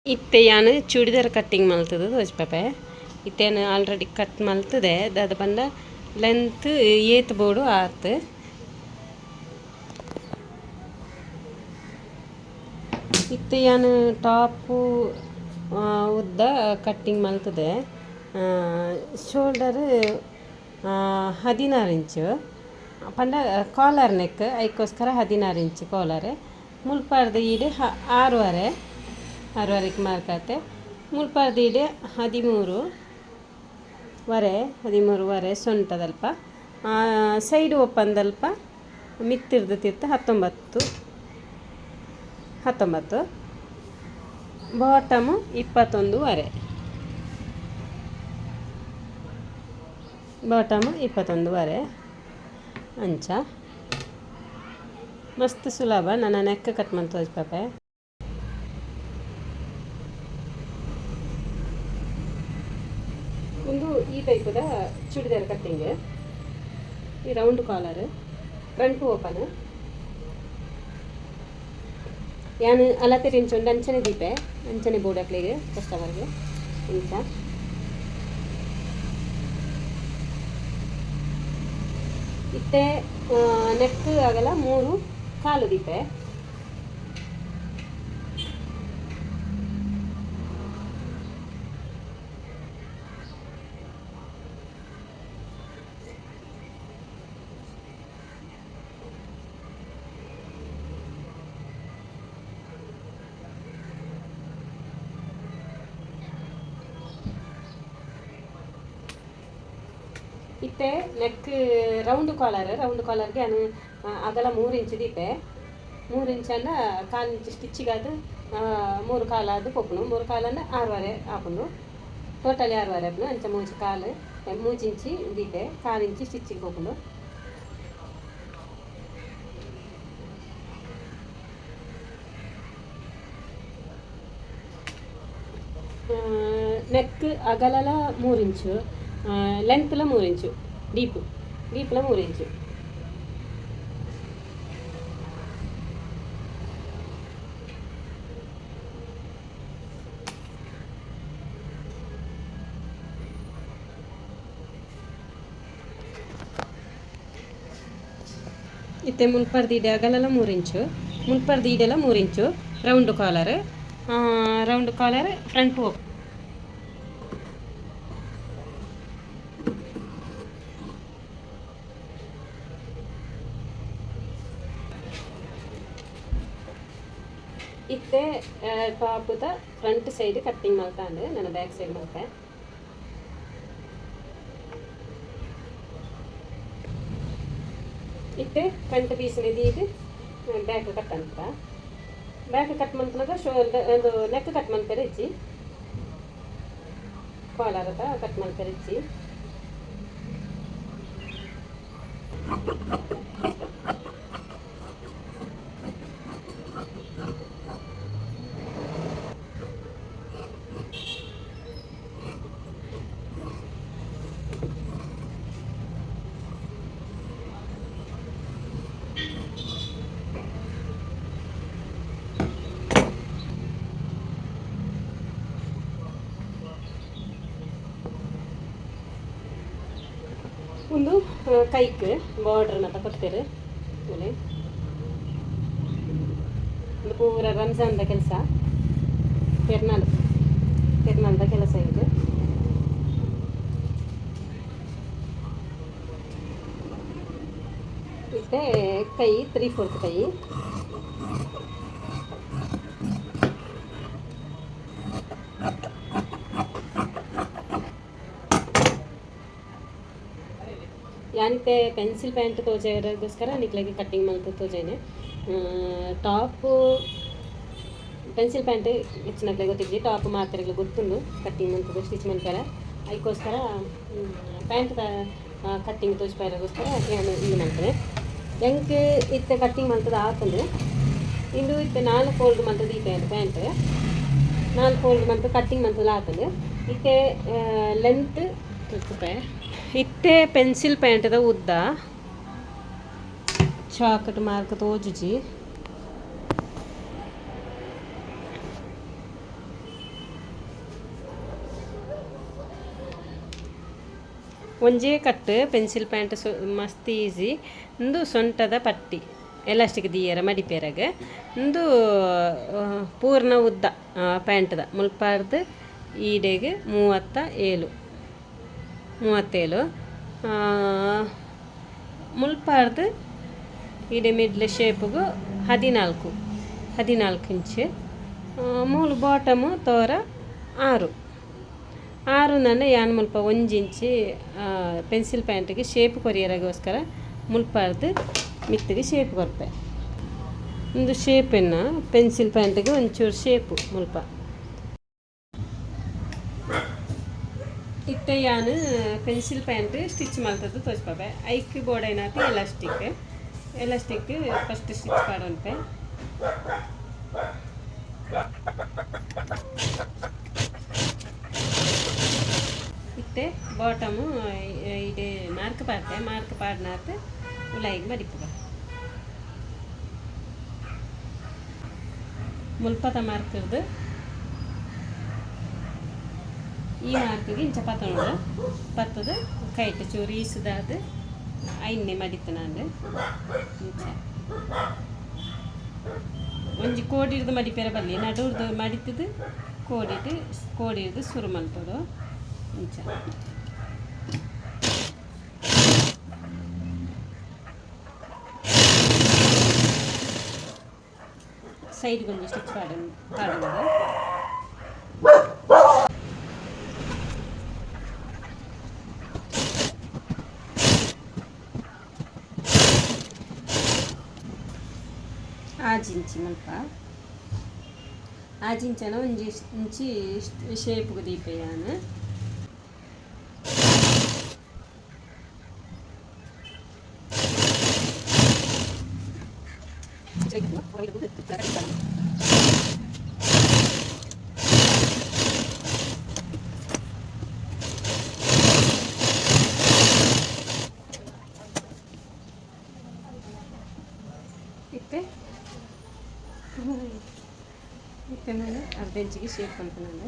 ಇತ್ತೆ ಯಾನು churidar cutting ಮಲ್ತದು ತೋಜ್ಪಾಪೆ ಇತ್ತೇನು already cut ಮಲ್ತದೆ ದಾದ ಪಂಡ ಲೆಂತ್ ಏತ್ ಬೋಡು ಆತ್ ಇತ್ತೆ ಯಾನು ಟಾಪು ಉದ್ದ ಕಟ್ಟಿಂಗ್ ಮಲ್ತದೆ ಶೋಲ್ಡರ್ 16 ಇಂಚು ಪಂಡ ಕಾಲರ್ ನೆಕ್ ಐಕೋಸ್ಕರ 16 ಇಂಚು ಕಾಲರ್ ಮುಲ್ಪಾರ್ದು ಈಡು 6.5 ಮಾರ್ಕತ್ತೆ ಮುಲ್ಪಾರ್ದು ಈಡು 13.5 ಸೊಂಟದಲ್ಪ ಸೈಡ್ ಒಪ್ಪಂದಲ್ಪ ಮಿತ್ತಿರ್ದು ತಿರ್ತ 19 ಬಾಟಮು 21.5 ಅಂಚ ಮಸ್ತ್ ಸುಲಭ ನನ್ನ ನೆಕ್ ಕಟ್ ಮಾಡಿ ತೋರಿಸ್ಪಾಪೆ ಒಂದು ಈ ಟೈಪದ ಚೂಡಿದಾರ್ ಕಟ್ಟಿಂಗ್ ಈ ರೌಂಡ್ ಕಾಲರ್ ಫ್ರಂಟ್ ಓಪನ್ ಯಾನು ಅಲತೆ ಟಿಂಚೊಂಡು ಅಂಚನೆ ದೀಪೆ ಅಂಚನೆ ಬೋರ್ಡ್ ಹಾಕ್ಲಿಗೆ ಕಸ್ಟಮರ್ಗೆ ಇಂಚ ಇತ್ತೆ ನೆಕ್ ಆಗಲ್ಲ 3 ಕಾಲು ದೀಪೆ ಇತ್ತೆ ನೆಕ್ ರೌಂಡ್ ಕಾಲರ್ಗೆ ನಾನು ಅಗಲ 3 ಇಂಚು ದೀಪೆ 3 ಇಂಚನ್ನ 1/4 ಇಂಚು ಸ್ಟಿಚ್ಚಿಗಾದ 3 ಕಾಲಾದ ಪೊಪ್ಪುನು 3 ಕಾಲನ್ನ 6.5 ಹಾಕೊಂಡು ಟೋಟಲಿ 6.5 ಹಾಕೊಂಡು ಅಂಚ 3 ಇಂಚಿ ದೀಪೆ 1/4 ಇಂಚು ಸ್ಟಿಚ್ಚಿಗೆ ಹೋಗ್ಕೊಂಡು ನೆಕ್ ಅಗಲಲ 3 ಇಂಚು ಲೆಂತ್ಲ 3 ಇಂಚು ಡೀಪ್ಲ 3 ಇಂಚು ಇತ್ತೆ ಮುಲ್ಪರ್ದಿಡೆ ಅಗಲಲ 3 ಇಂಚು ಮುಲ್ಪರ್ದಿಡೆಲ್ಲ 3 ಇಂಚು ರೌಂಡ್ ಕಾಲರ್ ಫ್ರಂಟ್ ಹೋಗ್ ಇತ್ತೆ ಟಾಪ್ದ ಫ್ರಂಟ್ ಸೈಡ್ ಕಟ್ಟಿಂಗ್ ಮಲ್ತಾಂಡು ನನ್ನ ಬ್ಯಾಕ್ ಸೈಡ್ ಮಲ್ಪೆ ಇತ್ತೆ ಫ್ರಂಟ್ ಪೀಸ್ನ ದೀದು ಬ್ಯಾಕ್ ಕಟ್ ಅಂತ ಬ್ಯಾಕ್ ಕಟ್ ಮಲ್ತನಾಗ ಶೋಲ್ಡರ್ ಒಂದು ನೆಕ್ ಕಟ್ ಮಲ್ಪೆರೆ ಇಚ್ಚಿ ಕಾಲರದ ಕಟ್ ಮಲ್ಪೆರೆ ಇಚ್ಚಿ ಒಂದು ಕೈಕ್ ಬಾರ್ಡ್ರನ್ನ ಕೊಡ್ತೇವೆ ಆಮೇಲೆ ಒಂದು ಪೂರ ರಂಜಾನ್ದ ಕೆಲಸ ಪೆರ್ನಾಲ್ದ ಕೆಲಸ ಇದೆ ಮತ್ತೆ ಕೈ 3/4 ಕೈ ಯಾನಿತ್ತೆ ಪೆನ್ಸಿಲ್ ಪ್ಯಾಂಟ್ ತೋಜೆಗೋಸ್ಕರ ನಿಕ್ಲಾಗಿ ಕಟ್ಟಿಂಗ್ ಮಲ್ತು ತೋಜೇನೆ ಟಾಪು ಪೆನ್ಸಿಲ್ ಪ್ಯಾಂಟ್ ಹೆಚ್ಚಿನಕ್ಲೆ ಗೊತ್ತಿದ್ವಿ ಟಾಪ್ ಮಾತ್ರೆಗಳು ಗೊತ್ತುಂಡು ಕಟ್ಟಿಂಗ್ ಮಲ್ತದ್ದು ಸ್ಟಿಚ್ ಮಲ್ಪರ ಅದಕ್ಕೋಸ್ಕರ ಪ್ಯಾಂಟ್ ಕಟ್ಟಿಂಗ್ ತೋಜ್ಪಾಯಗೋಸ್ಕರ ನಾನು ಇದು ಮಾಡ್ತೇನೆ ಹೆಂಗೆ ಇತ್ತೆ ಕಟ್ಟಿಂಗ್ ಮಲ್ತದ್ದು ಆತಂದು ಇಂದು ಇತ್ತೆ 4 ಫೋಲ್ಡ್ ಮಲ್ತದ್ದು ಈ ಪ್ಯಾಂಟ್ 4 ಫೋಲ್ಡ್ ಮಲ್ತು ಕಟ್ಟಿಂಗ್ ಮಲ್ತದ್ದು ಆತಂದು ಇತ್ತೆ ಲೆಂತ್ ಇತ್ತೆ ಪೆನ್ಸಿಲ್ ಪ್ಯಾಂಟ್ದ ಉದ್ದ ಚಾಕಟ್ ಮಾರ್ಕ್ ತೋಜುಜಿ ಒಂಜೇ ಕಟ್ ಪೆನ್ಸಿಲ್ ಪ್ಯಾಂಟ್ ಮಸ್ತ್ ಈಸಿ. ಇಂದು ಸೊಂಟದ ಪಟ್ಟಿ ಎಲಾಸ್ಟಿಕ್ ದಿಯರ ಮಡಿಪೇರಗೆ ಇಂದು ಪೂರ್ಣ ಉದ್ದ ಪ್ಯಾಂಟ್ದ ಮುಲ್ಪಾರ್ದು ಈಡೆಗೆ 37 ಮುಲ್ಪಾರ್ದು ಈಡೆ ಮಿಡ್ಲ್ ಶೇಪ್ಗೂ 14 ಇಂಚ್. ಮೂಲು ಬಾಟಮು ತೋರ 6 ನನ್ನ ಯಾನ್ ಮುಲ್ಪ 1 ಇಂಚ್ ಪೆನ್ಸಿಲ್ ಪ್ಯಾಂಟಿಗೆ ಶೇಪ್ ಕೊರಿಯರಗೋಸ್ಕರ ಮುಲ್ಪಾರ್ದು ಮಿತ್ತಿಗೆ ಶೇಪ್ ಕೊರ್ಪೆ. ಒಂದು ಶೇಪನ್ನು ಪೆನ್ಸಿಲ್ ಪ್ಯಾಂಟಿಗೆ ಒಂಚೂರು ಶೇಪು ಮುಲ್ಪ ಇತ್ತೆ ಯಾನು ಪೆನ್ಸಿಲ್ ಪ್ಯಾಂಟ್ ಸ್ಟಿಚ್ ಮಲ್ತದ್ದು ತೋಚ್ಪಾಪೆ. ಐಕ್ ಬೋರ್ಡ್ ಏನಾತಿ ಎಲಾಸ್ಟಿಕ್ ಫಸ್ಟ್ ಸ್ಟಿಚ್ ಪಾಡೊನ್ಪೆ. ಇತ್ತೆ ಬಾಟಮು ಇದೆ ಮಾರ್ಕ್ ಪಾಡ್ನಾತ್ ಉಲಾಯಿಗೆ ಮಡಿಪುಗ ಮುಲ್ಪದ ಮಾರ್ಕ್ದು ಈ ಮಾರ್ಕ್ಗೆ ಇಂಚ ಪತ್ತದು ಕೈಟ್ ಚೂರು ಈಸುದಾದ ಐನ್ನೆ ಮಡಿತು ನಾನು ಇಂಚ ಒಂಜಿ ಕೋಡಿರ್ದು ಮಡಿಪೇರ ಬಲ್ಲಿ ನಡುರ್ದು ಮಡಿತದು ಕೋಡಿರ್ದು ಸುರು ಮಲ್ಪಡು ಇಂಚ. ಸೈಡ್ಗೆ ಒಂದು ಸ್ಟಿಚ್ ಪಾಡುವುದು. ಆಜಿಂಚಿ ಮಲ್ಪ ಆಜಿಂಚನ ಒಂಜಿ ಇಂಚಿ ಶೇಪ್ಗೆ ದೀಪೆಯಾನು ಇತ್ತೆ ನಾನು ಅರ್ಧ ಇಂಚಿಗೆ ಶೇಪ್ ಅನ್ಕೊಂಡೆ.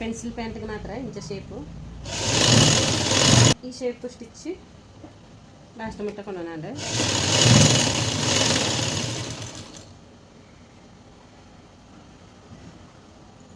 ಪೆನ್ಸಿಲ್ ಪ್ಯಾಂಟ್ಗೆ ಮಾತ್ರ ಇಂಚ ಶೇಪು ಈ ಶೇಪು ಸ್ಟಿಚ್ ಲಾಸ್ಟ್ ಮುಟ್ಟ ಕೊಂಡೋನಾಡು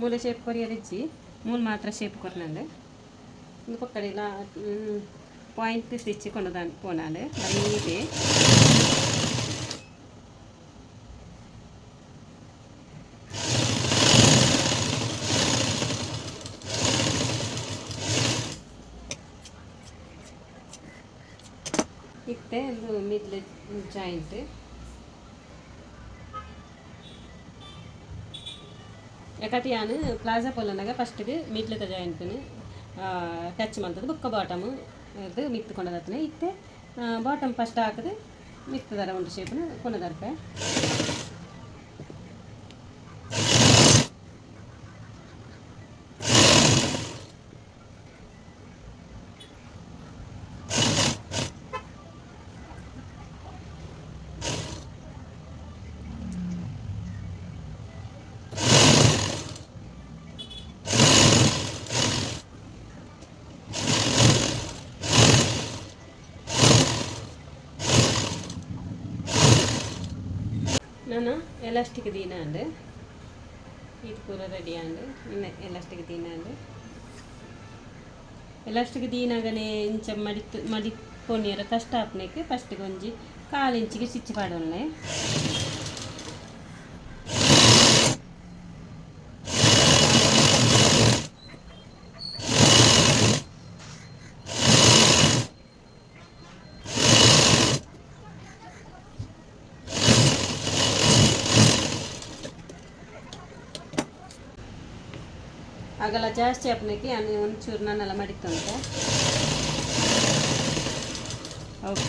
ಮೂಲೆ ಶೇಪ್ ಕೊರಿಯರಿಜ್ಜಿ ಮೂಲು ಮಾತ್ರ ಶೇಪ್ ಕೊರ್ನಂಡು ಇಂದು ಪಕ್ಕಡೆಲ್ಲ ಪಾಯಿಂಟ್ ಸ್ಟಿಚ್ ಕೊಂಡೋದ ಪೋನಾಡು ಬರೀ ಇತ್ತೆ ಒಂದು ಮಿಡ್ಲ್ ಜಾಯಿಂಟ್ ಯಾಕಂದ್ರೆ ನಾನು ಪ್ಲಾಜಾ ಪೊಲನಾಗ ಫಸ್ಟ್ಗೆ ಮಿಡ್ಲದ ಜಾಯಿಂಟ್ನು ಟಚ್ ಮಾಡ್ತದೆ ಬುಕ್ಕ ಬಾಟಮು ಇದು ಮಿತ್ತುಕೊಂಡದತ್ತನೆ ಇತ್ತೆ ಬಾಟಮ್ ಫಸ್ಟ್ ಹಾಕಿದೆ ಮಿತ್ತದರ ಒಂದು ಶೇಪ್ನು ಕೊಂಡದರ್ಪೆ. ನಾನು ಎಲಾಸ್ಟಿಕ್ ದೀನ ಅಂದೆ ಇದು ಪೂರ ರೆಡಿ ಅಂದೆ ಇನ್ನು ಎಲಾಸ್ಟಿಕ್ ದೀನ ಅಂದೆ ಎಲಾಸ್ಟಿಕ್ ದೀನಾಗನೆ ಇಂಚ ಮಡಿಪೊನಿಯರ ಕಷ್ಟ ಆಪ್ನೆಕ್ಕೆ ಫಸ್ಟಿಗೆ ಒಂಜಿ 1/4 ಇಂಚಿಗೆ ಸ್ಟಿಚ್ ಪಾಡೋನ್ಲೆ. ಆಗಲ್ಲ ಜಾಸ್ತಿ ಆಪ್ನಕ್ಕೆ ಒಂಚೂರು ನಾನೆಲ್ಲ ಮಡಿತುಂಟೆ. ಓಕೆ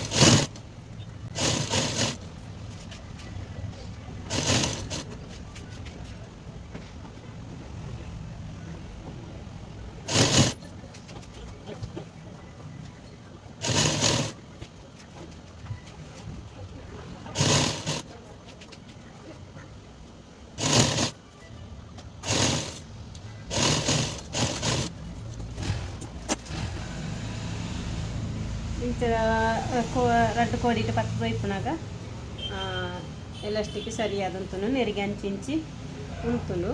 ಇಂಚ ರಡ್ಡು ಕೋಡಿಟ್ಟು ಪತ್ತು ಬೈಪುನಾಗ ಎಲಾಸ್ಟಿಕ್ ಸರಿಯಾದಂತನು ನೆರಿಗೆ ಅಂಚಿಂಚಿ ಉಂತುಂಡು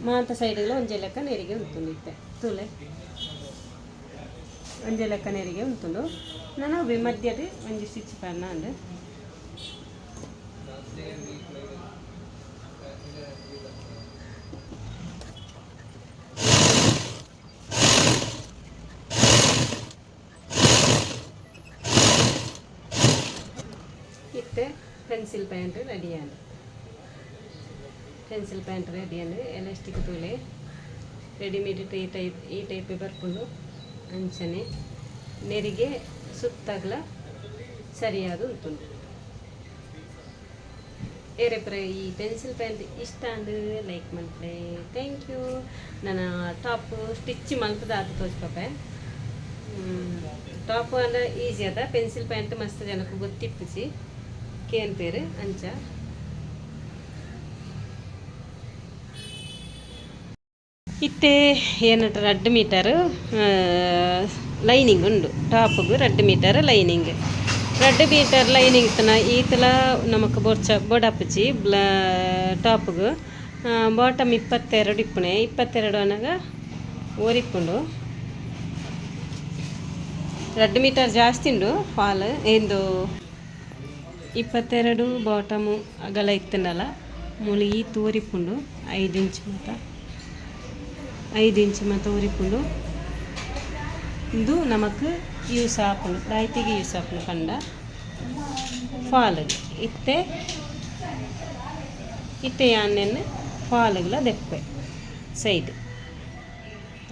ಮಾತ ಸೈಡ್ಗಳ ಒಂಜೆ ಲೆಕ್ಕ ನೆರಿಗೆ ಉಂತುಂಡು ಇತ್ತೆ ತೂಲೆ ಒಂಜೆ ಲೆಕ್ಕ ನೆರಿಗೆ ಉಂತುಂಡು ನಾನು ಮಧ್ಯದ ಒಂಜಿ ಸ್ಟಿಚ್ ಪನ್ನ ಅಂದು ഇത്തെ പെൻസിൽ പാൻറ് റെഡിയാണ് പെൻസിൽ പാൻറ് റെഡിയാണ് എലാസ്റ്റിക് തൂಲೆ ರೆಡಿಮೇಡ್ ಈ ಟೈಪ್ ಬರ್ಕೊಂಡು ಅಂಚನೆ ನೆರಿಗೆ ಸುತ್ತಾಗಲ ಸರಿಯಾದ ಉಂಟು ಏರೆಪ್ರ ಈ ಪೆನ್ಸಿಲ್ ಪ್ಯಾಂಟ್ ಇಷ್ಟ ಅಂದು ಲೈಕ್ ಮಾಡ್ತೆ ಥ್ಯಾಂಕ್ ಯು ನಾನು ಟಾಪ್ ಸ್ಟಿಚ್ ಮಲ್ತದ ಅದು ತೋಚ್ಪೆ ಟಾಪ್ ಅಂದ್ರೆ ಈಸಿ ಅದ ಪೆನ್ಸಿಲ್ ಪ್ಯಾಂಟ್ ಮಸ್ತ್ ಜನಕ್ಕೆ ಗೊತ್ತಿಪ್ಪಿಸಿ ಕೇನ್ ಪೇರು ಅಂಚ ಇತ್ತೆ ಏನಂತಾರೆ 2 ಮೀಟರ್ ಲೈನಿಂಗ್ ಉಂಡು ಟಾಪ್ಗೆ 2 ಮೀಟರ್ ಲೈನಿಂಗ್ 2 ಮೀಟರ್ ಲೈನಿಂಗ್ ಇತ್ತನ ಈತಲ ನಮಕ್ ಬೋಡಪ್ಪಚ್ಚಿ ಟಾಪ್ಗೆ ಬಾಟಮ್ 22 ಇಪ್ಪುಣೆ 22 ಅನ್ನಾಗ ಓರಿಪ್ಪುಂಡು 2 ಮೀಟರ್ ಜಾಸ್ತಿ ಉಂಡು ಫಾಲ್ ಎಂದು 22 ಬಾಟಮು ಅಗಲ ಇತ್ತಂಡಲ್ಲ ಮೂಲ ಈ ತೋರಿಪ್ಪುಂಡು 5 ಇಂಚ್ ಮತ 5 ಇಂಚ್ ಮತ ಊರಿಪ್ಪುಂಡು ಇದು ನಮಕ್ ಯೂಸ್ ಆಪುಂಡು ರೈತಿಗೆ ಯೂಸ್ ಆಪುಂಡು ಕಂಡ ಫಾಲ್ ಇತ್ತೆ ಯಾನೆನ್ನು ಫಾಲ್ಗಳ ದೆಪ್ಪೆ ಸೈಡ್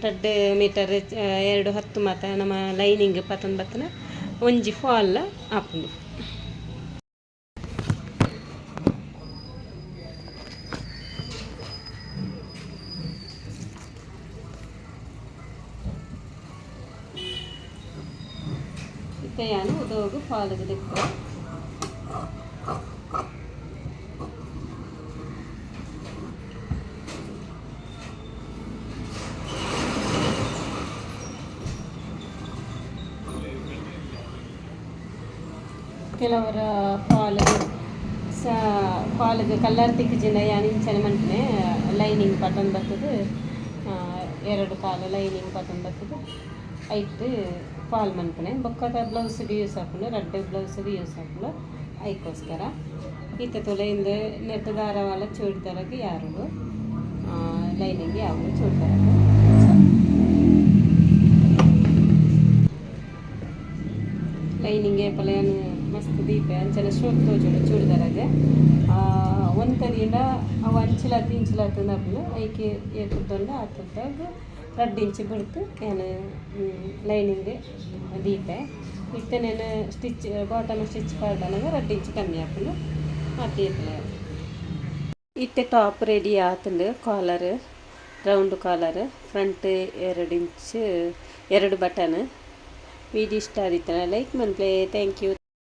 2 ಮೀಟರ್ 2 ಮತ ನಮ್ಮ ಲೈನಿಂಗ್ ಪತನ್ ಬತ್ತನ ಒಂಜಿ ಫಾಲ್ ಆಪುಂಡು ನಾನು ಉದೋಗು ಫಾಲ್ಗೆ ದಿಕ್ಕು ಕೆಲವರ ಫಾಲ್ಗೆ ಕಲ್ಲರ್ ತಿಕ್ಕಿಜಿಂದ ಯಾನು ಇಂಚನೆ ಮಂಟನೆ ಲೈನಿಂಗ್ ಬಟನ್ ಬರ್ತದೆ 2 ಕಾಲು ಲೈನಿಂಗ್ ಬಟನ್ ಬರ್ತದೆ ಐಟ್ ಫಾಲ್ ಮನ್ಪನೆ ಬೊಕ್ಕದ ಬ್ಲೌಸ್ಗೆ ಯೂಸ್ ಹಾಕೊಂಡು 2 ಬ್ಲೌಸ್ಗೆ ಯೂಸ್ ಹಾಕೊಂಡು ಐಕೋಸ್ಕರ ಈತ ತೊಲೆಯಿಂದ ನೆಟ್ ದಾರವಾಲ ಚೂಡಿದಾರಗೆ ಯಾರು ಲೈನಿಂಗ್ ಯಾವುದು ಚೂಡಿದಾರ ಲೈನಿಂಗ್ ಪಲೆಯನ್ನು ಮಸ್ತ್ ದೀಪ ಅಂಚನೆ ಸ್ಟ್ರೋಕ್ ತೋಜುಂಡು ಚೂಡಿದಾರಗೆ ಒಂತರಿಂದ ಅವು ಅಂಚಿಲತ್ತು ಇಂಚಿಲತ್ತು ನಪ್ಪಲು ಐಕೆ ಏಕುತ್ತೊಂಡು ಆತದಾಗ 2 ಇಂಚ್ ಬಿಡ್ತು ಏನು ಲೈನಿಂಗ್ ದೀಪೆ ಇತ್ತೆ ನಾನು ಸ್ಟಿಚ್ ಬಾಟಮ್ ಸ್ಟಿಚ್ ಪಾಡ್ದಾಗ 2 ಇಂಚ್ ಕಮ್ಮಿ ಹಾಕಲು ಹಾಕಿರ್ಲ ಇತ್ತೆ ಟಾಪ್ ರೆಡಿ ಆತಂದು collar round collar front 2 inch 2 button video ಇಷ್ಟ ಆದಿತ್ತಲ್ಲ ಲೈಕ್ ಮನ್ಪ್ಲೆ ಥ್ಯಾಂಕ್ ಯು.